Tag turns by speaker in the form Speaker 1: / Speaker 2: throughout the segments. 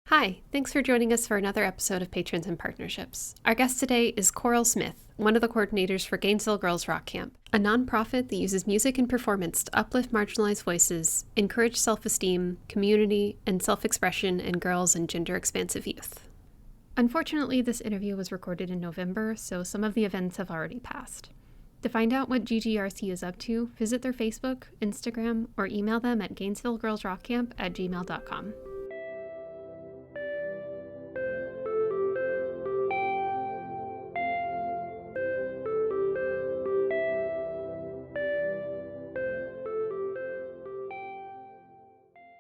Speaker 1: Hi, thanks for joining us for another episode of Patrons and Partnerships. Our guest today is Coral Smith, one of the coordinators for Gainesville Girls Rock Camp, a nonprofit that uses music and performance to uplift marginalized voices, encourage self-esteem, community, and self-expression in girls and gender-expansive youth. Unfortunately, this interview was recorded in November, so some of the events have already passed. To find out what GGRC is up to, visit their Facebook, Instagram, or email them at gainesvillegirlsrockcamp@gmail.com.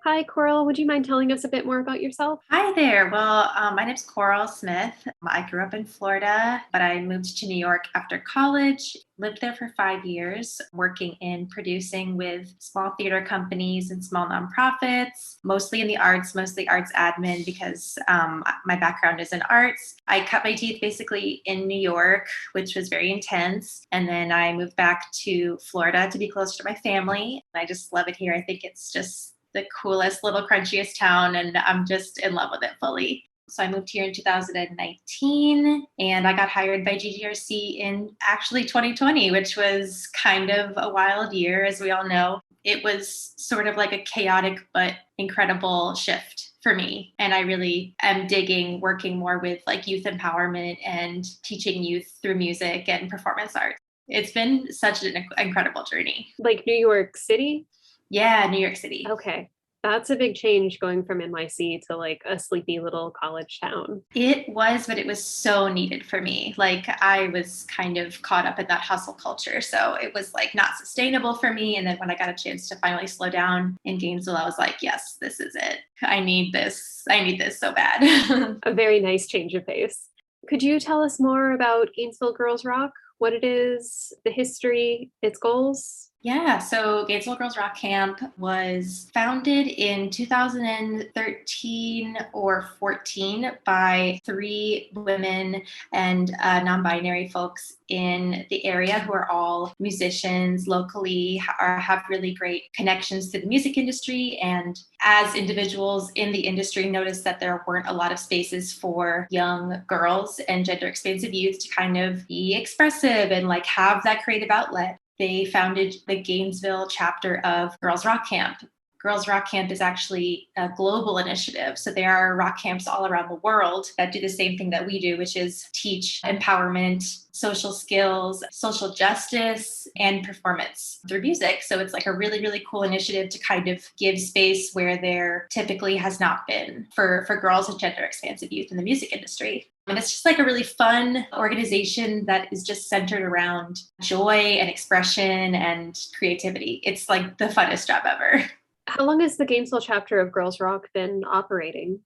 Speaker 1: Hi, Coral. Would you mind telling us a bit more about yourself?
Speaker 2: Hi there. My name's Coral Smith. I grew up in Florida, but I moved to New York after college, lived there for 5 years, working in producing with small theater companies and small nonprofits, mostly in the arts, mostly arts admin because my background is in arts. I cut my teeth basically in New York, which was very intense. And then I moved back to Florida to be closer to my family. I just love it here. I think it's just the coolest, little crunchiest town, and I'm just in love with it fully. So I moved here in 2019, and I got hired by GGRC in actually 2020, which was kind of a wild year, as we all know. It was sort of like a chaotic but incredible shift for me. And I really am digging working more with like youth empowerment and teaching youth through music and performance art. It's been such an incredible journey.
Speaker 1: Like New York City?
Speaker 2: Yeah, New York City.
Speaker 1: Okay. That's a big change going from NYC to like a sleepy little college town.
Speaker 2: It was, but it was so needed for me. Like I was kind of caught up in that hustle culture. So it was like not sustainable for me. And then when I got a chance to finally slow down in Gainesville, I was like, yes, this is it. I need this. I need this so bad.
Speaker 1: A very nice change of pace. Could you tell us more about Gainesville Girls Rock? What it is, the history, its goals?
Speaker 2: Yeah, so Gainesville Girls Rock Camp was founded in 2013 or 14 by 3 women and non-binary folks in the area who are all musicians locally, have really great connections to the music industry. And as individuals in the industry, noticed that there weren't a lot of spaces for young girls and gender expansive youth to kind of be expressive and like have that creative outlet. They founded the Gainesville chapter of Girls Rock Camp. Girls Rock Camp is actually a global initiative. So there are rock camps all around the world that do the same thing that we do, which is teach empowerment, social skills, social justice, and performance through music. So it's like a really, really cool initiative to kind of give space where there typically has not been for girls and gender expansive youth in the music industry. And it's just like a really fun organization that is just centered around joy and expression and creativity. It's like the funnest job ever.
Speaker 1: How long has the Gainesville chapter of Girls Rock been operating?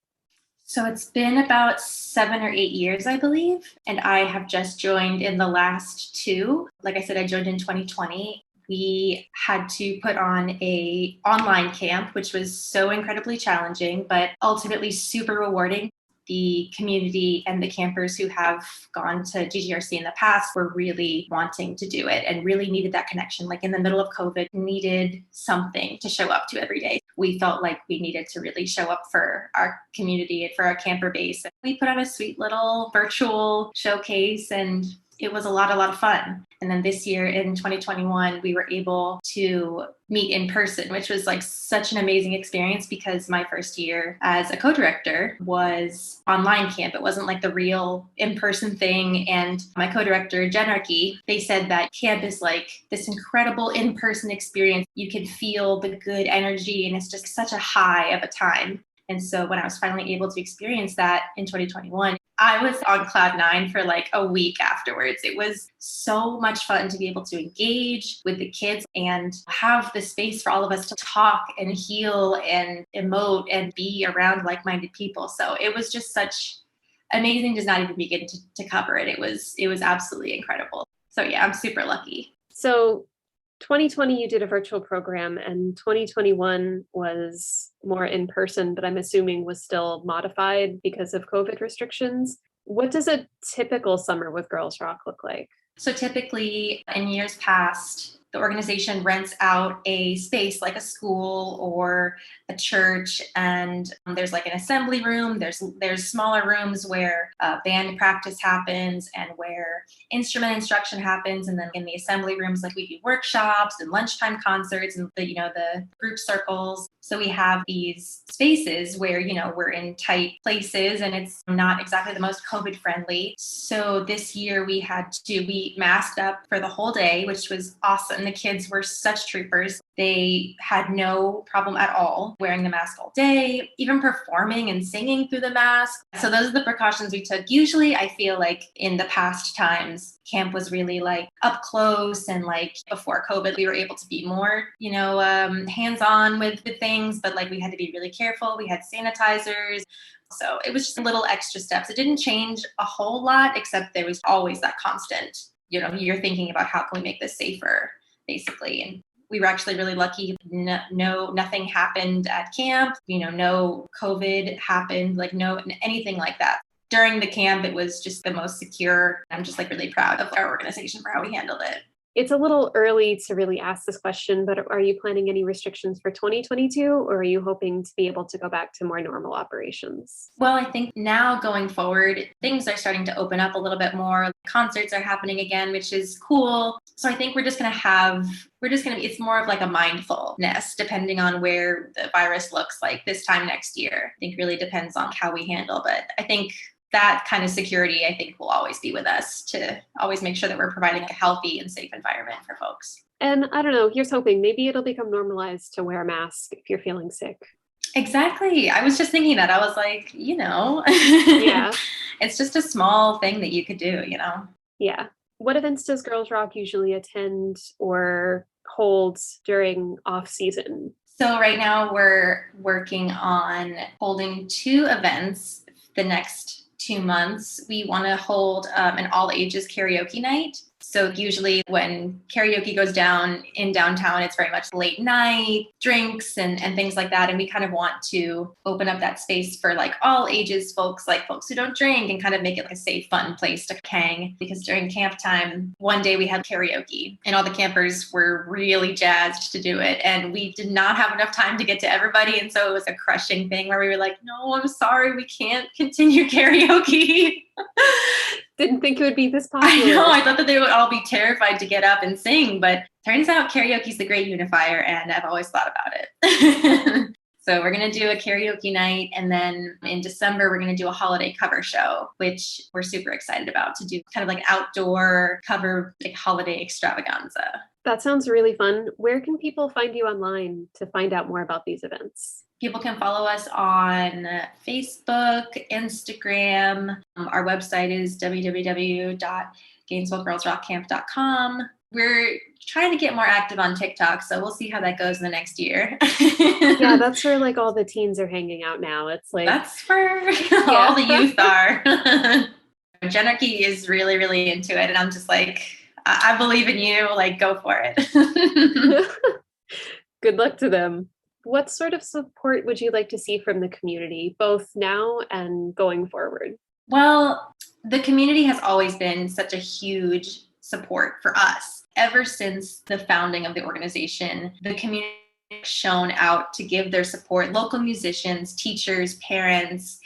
Speaker 2: So it's been about 7 or 8 years, I believe. And I have just joined in the last 2. Like I said, I joined in 2020. We had to put on a online camp, which was so incredibly challenging, but ultimately super rewarding. The community and the campers who have gone to GGRC in the past were really wanting to do it and really needed that connection. Like in the middle of COVID, needed something to show up to every day. We felt like we needed to really show up for our community and for our camper base. We put on a sweet little virtual showcase, and it was a lot of fun. And then this year in 2021, we were able to meet in person, which was like such an amazing experience because my first year as a co-director was online camp. It wasn't like the real in-person thing. And my co-director, Jen, they said that camp is like this incredible in-person experience. You can feel the good energy and it's just such a high of a time. And so when I was finally able to experience that in 2021, I was on cloud 9 for like a week afterwards. It was so much fun to be able to engage with the kids and have the space for all of us to talk and heal and emote and be around like-minded people. So it was just such amazing to not even begin to cover it. It was absolutely incredible. So yeah, I'm super lucky.
Speaker 1: So 2020, you did a virtual program, and 2021 was more in person, but I'm assuming was still modified because of COVID restrictions. What does a typical summer with Girls Rock look like?
Speaker 2: So typically in years past, the organization rents out a space like a school or a church, and there's like an assembly room. There's smaller rooms where band practice happens and where instrument instruction happens, and then in the assembly rooms, like we do workshops and lunchtime concerts and the group circles. So we have these spaces where we're in tight places and it's not exactly the most COVID friendly. So this year we masked up for the whole day, which was awesome. The kids were such troopers. They had no problem at all wearing the mask all day, even performing and singing through the mask. So those are the precautions we took. Usually I feel like in the past times, camp was really like up close, and like before COVID, we were able to be more, hands-on with things, but like we had to be really careful. We had sanitizers. So it was just little extra steps. It didn't change a whole lot, except there was always that constant, you're thinking about how can we make this safer, basically. And we were actually really lucky. Nothing happened at camp. No COVID happened, like no anything like that. During the camp, it was just the most secure. I'm just like really proud of our organization for how we handled it.
Speaker 1: It's a little early to really ask this question, but are you planning any restrictions for 2022, or are you hoping to be able to go back to more normal operations?
Speaker 2: Well, I think now going forward, things are starting to open up a little bit more. Concerts are happening again, which is cool. So I think it's more of like a mindfulness depending on where the virus looks like this time next year. I think really depends on how we handle, but I think that kind of security, I think, will always be with us to always make sure that we're providing a healthy and safe environment for folks.
Speaker 1: And I don't know, here's hoping maybe it'll become normalized to wear a mask if you're feeling sick.
Speaker 2: Exactly. I was just thinking that. I was like,
Speaker 1: Yeah.
Speaker 2: It's just a small thing that you could do,
Speaker 1: Yeah. What events does Girls Rock usually attend or hold during off season?
Speaker 2: So right now we're working on holding 2 events the next 2 months. We want to hold an all ages karaoke night. So usually when karaoke goes down in downtown, it's very much late night, drinks and things like that. And we kind of want to open up that space for like all ages folks, like folks who don't drink, and kind of make it like a safe, fun place to hang. Because during camp time, one day we had karaoke and all the campers were really jazzed to do it. And we did not have enough time to get to everybody. And so it was a crushing thing where we were like, no, I'm sorry, we can't continue karaoke.
Speaker 1: Didn't think it would be this popular.
Speaker 2: I know. I thought that they would all be terrified to get up and sing, but turns out karaoke is the great unifier, and I've always thought about it. So we're going to do a karaoke night, and then in December, we're going to do a holiday cover show, which we're super excited about, to do kind of like outdoor cover, like holiday extravaganza.
Speaker 1: That sounds really fun. Where can people find you online to find out more about these events?
Speaker 2: People can follow us on Facebook, Instagram. Our website is www.GainesvilleGirlsRockCamp.com. We're trying to get more active on TikTok, so we'll see how that goes in the next year.
Speaker 1: Yeah, that's where like all the teens are hanging out now. It's like
Speaker 2: that's where all the youth are. Jenarchy is really, really into it, and I'm just like, I believe in you. Like, go for it.
Speaker 1: Good luck to them. What sort of support would you like to see from the community, both now and going forward?
Speaker 2: Well, the community has always been such a huge support for us. Ever since the founding of the organization, the community has shown out to give their support. Local musicians, teachers, parents.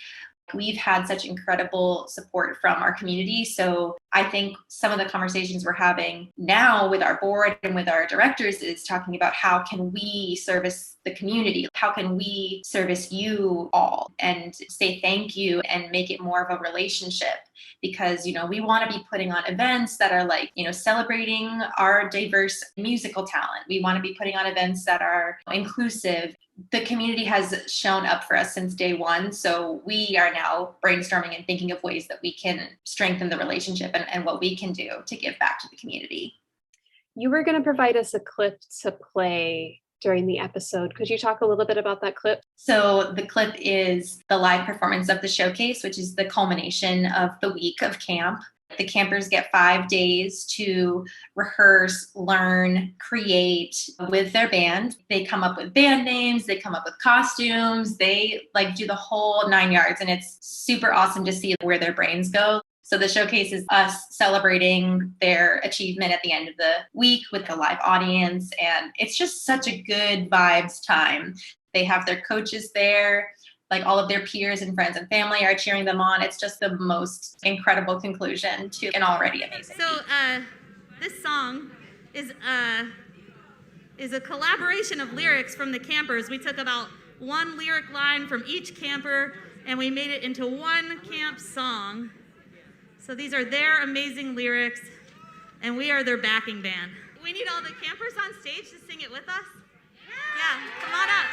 Speaker 2: We've had such incredible support from our community. So I think some of the conversations we're having now with our board and with our directors is talking about how can we service the community? How can we service you all and say thank you and make it more of a relationship? Because, we want to be putting on events that are like, celebrating our diverse musical talent. We want to be putting on events that are inclusive. The community has shown up for us since day one. So we are now brainstorming and thinking of ways that we can strengthen the relationship and what we can do to give back to the community.
Speaker 1: You were going to provide us a clip to play during the episode. Could you talk a little bit about that clip?
Speaker 2: So the clip is the live performance of the showcase, which is the culmination of the week of camp. The campers get 5 days to rehearse, learn, create with their band. They come up with band names, they come up with costumes, they like do the whole 9 yards, and it's super awesome to see where their brains go. So the showcase is us celebrating their achievement at the end of the week with a live audience. And it's just such a good vibes time. They have their coaches there, like all of their peers and friends and family are cheering them on. It's just the most incredible conclusion to an already amazing
Speaker 3: So this song is a collaboration of lyrics from the campers. We took about one lyric line from each camper and we made it into one camp song. So these are their amazing lyrics and we are their backing band. We need all the campers on stage to sing it with us. Yeah, come on up.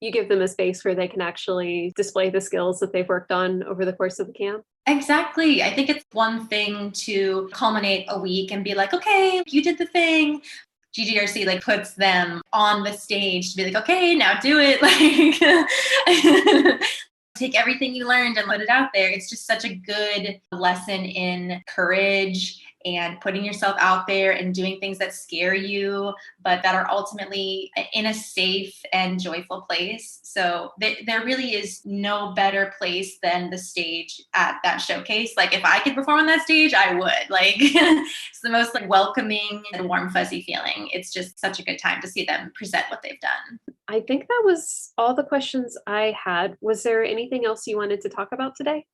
Speaker 1: You give them a space where they can actually display the skills that they've worked on over the course of the camp.
Speaker 2: Exactly. I think it's one thing to culminate a week and be like, okay, you did the thing. GGRC like puts them on the stage to be like, okay, now do it. Like take everything you learned and put it out there. It's just such a good lesson in courage and putting yourself out there and doing things that scare you, but that are ultimately in a safe and joyful place. So there really is no better place than the stage at that showcase. Like if I could perform on that stage, I would. Like it's the most like welcoming and warm, fuzzy feeling. It's just such a good time to see them present what they've done.
Speaker 1: I think that was all the questions I had. Was there anything else you wanted to talk about today?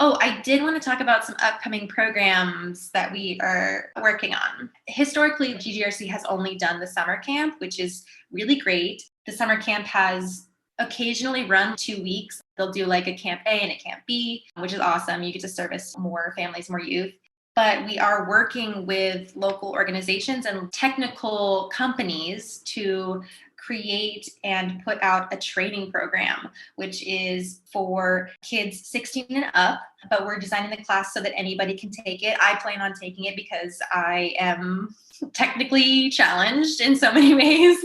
Speaker 2: Oh, I did want to talk about some upcoming programs that we are working on. Historically, GGRC has only done the summer camp, which is really great. The summer camp has occasionally run 2 weeks. They'll do like a camp A and a camp B, which is awesome. You get to service more families, more youth. But we are working with local organizations and technical companies to create and put out a training program, which is for kids 16 and up, but we're designing the class so that anybody can take it. I plan on taking it because I am technically challenged in so many ways.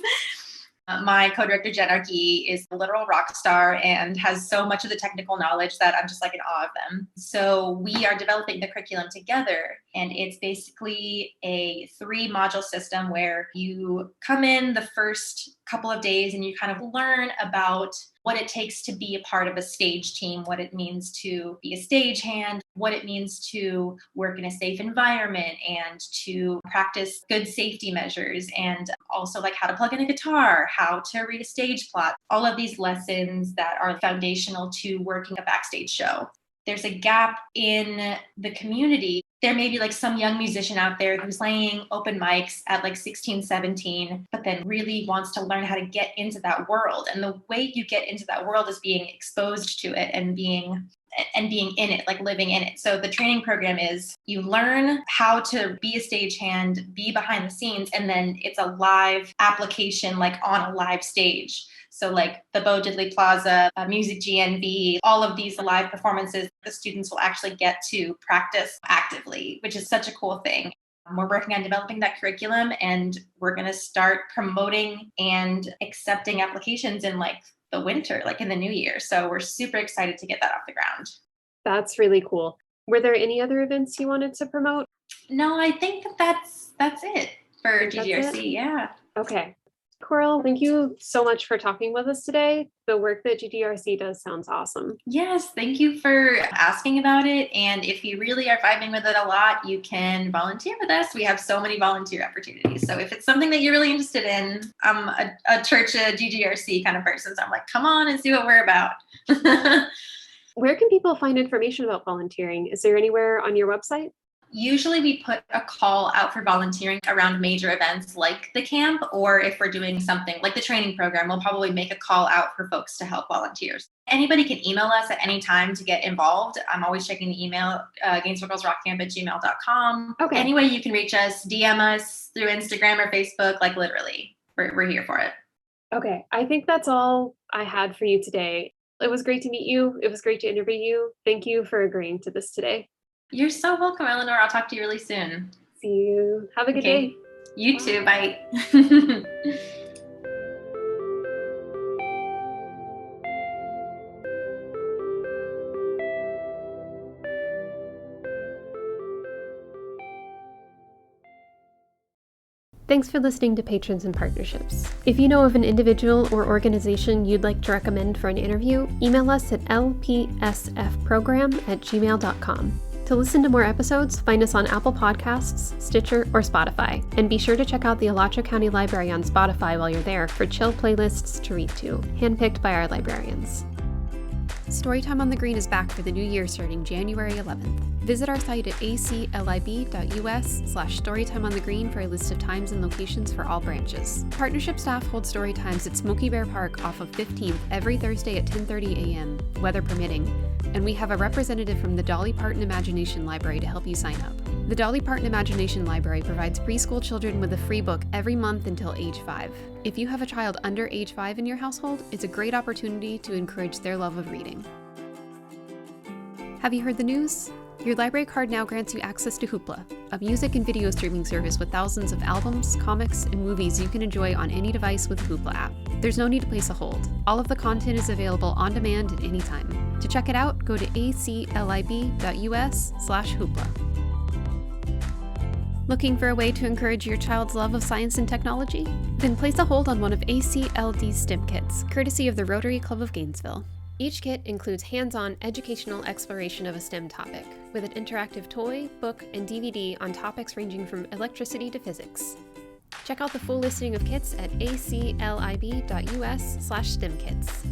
Speaker 2: My co-director, Jen Arkey, is a literal rock star and has so much of the technical knowledge that I'm just like in awe of them. So we are developing the curriculum together, and it's basically a 3-module system where you come in the first couple of days and you kind of learn about what it takes to be a part of a stage team, what it means to be a stagehand, what it means to work in a safe environment and to practice good safety measures, and also like how to plug in a guitar, how to read a stage plot, all of these lessons that are foundational to working a backstage show. There's a gap in the community. There may be like some young musician out there who's playing open mics at like 16, 17, but then really wants to learn how to get into that world. And the way you get into that world is being exposed to it and being in it, like living in it. So the training program is you learn how to be a stagehand, be behind the scenes, and then it's a live application, like on a live stage. So like the Bo Diddley Plaza, Music GNB, all of these live performances, the students will actually get to practice actively, which is such a cool thing. We're working on developing that curriculum, and we're going to start promoting and accepting applications in like the winter, like in the new year. So we're super excited to get that off the ground.
Speaker 1: That's really cool. Were there any other events you wanted to promote?
Speaker 2: No, I think that's it for GGRC. Yeah.
Speaker 1: Okay. Coral, thank you so much for talking with us today. The work that GGRC does sounds awesome.
Speaker 2: Yes, thank you for asking about it. And if you really are vibing with it a lot, you can volunteer with us. We have so many volunteer opportunities. So if it's something that you're really interested in, I'm a church, a GGRC kind of person. So I'm like, come on and see what we're about.
Speaker 1: Where can people find information about volunteering? Is there anywhere on your website?
Speaker 2: Usually we put a call out for volunteering around major events like the camp, or if we're doing something like the training program, we'll probably make a call out for folks to help volunteers. Anybody can email us at any time to get involved. I'm always checking the email, Gainesville Girls Rock Camp @gmail.com.
Speaker 1: Okay.
Speaker 2: Any way you can reach us, DM us through Instagram or Facebook, like literally, we're here for it.
Speaker 1: Okay. I think that's all I had for you today. It was great to meet you. It was great to interview you. Thank you for agreeing to this today.
Speaker 2: You're so welcome, Eleanor. I'll talk to you really soon.
Speaker 1: See you. Have a good day.
Speaker 2: You too. Bye.
Speaker 1: Thanks for listening to Patrons and Partnerships. If you know of an individual or organization you'd like to recommend for an interview, email us at lpsfprogram@gmail.com. To listen to more episodes, find us on Apple Podcasts, Stitcher, or Spotify. And be sure to check out the Alachua County Library on Spotify while you're there for chill playlists to read to, handpicked by our librarians. Storytime on the Green is back for the new year starting January 11th. Visit our site at aclib.us/storytimeonthegreen for a list of times and locations for all branches. Partnership staff hold story times at Smoky Bear Park off of 15th every Thursday at 10:30 a.m., weather permitting, and we have a representative from the Dolly Parton Imagination Library to help you sign up. The Dolly Parton Imagination Library provides preschool children with a free book every month until age 5. If you have a child under age 5 in your household, it's a great opportunity to encourage their love of reading. Have you heard the news? Your library card now grants you access to Hoopla, a music and video streaming service with thousands of albums, comics, and movies you can enjoy on any device with the Hoopla app. There's no need to place a hold. All of the content is available on demand at any time. To check it out, go to aclib.us/Hoopla. Looking for a way to encourage your child's love of science and technology? Then place a hold on one of ACLD's STEM kits, courtesy of the Rotary Club of Gainesville. Each kit includes hands-on educational exploration of a STEM topic, with an interactive toy, book, and DVD on topics ranging from electricity to physics. Check out the full listing of kits at aclib.us/STEM kits.